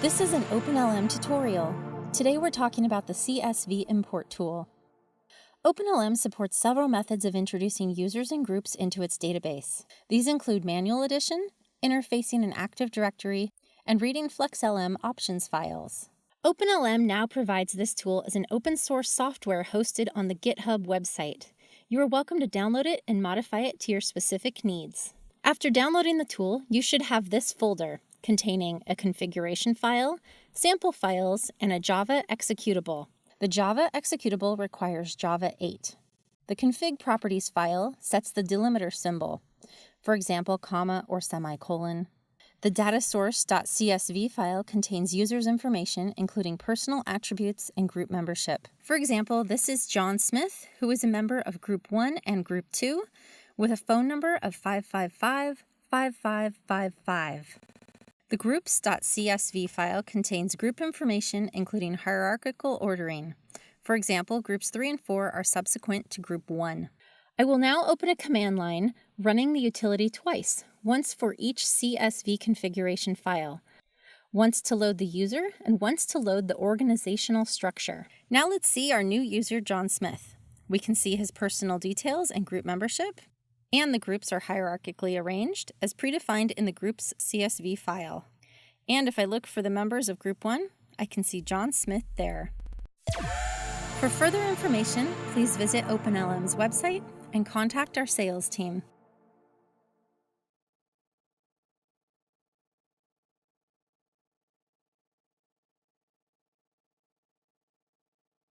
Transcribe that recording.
This is an OpenLM tutorial. Today we're talking about the CSV import tool. OpenLM supports several methods of introducing users and groups into its database. These include manual addition, interfacing an Active Directory, and reading FlexLM options files. OpenLM now provides this tool as an open source software hosted on the GitHub website. You are welcome to download it and modify it to your specific needs. After downloading the tool, you should have this folder containing a configuration file, sample files, and a Java executable. The Java executable requires Java 8. The config properties file sets the delimiter symbol, for example, comma or semicolon. The datasource.csv file contains users' information, including personal attributes and group membership. For example, this is John Smith, who is a member of Group 1 and Group 2, with a phone number of 555-5555. The groups.csv file contains group information, including hierarchical ordering. For example, groups 3 and 4 are subsequent to group 1. I will now open a command line running the utility twice, once for each CSV configuration file, once to load the user and once to load the organizational structure. Now let's see our new user, John Smith. We can see his personal details and group membership, and the groups are hierarchically arranged as predefined in the groups CSV file. And if I look for the members of Group 1, I can see John Smith there. For further information, please visit OpenLM's website and contact our sales team.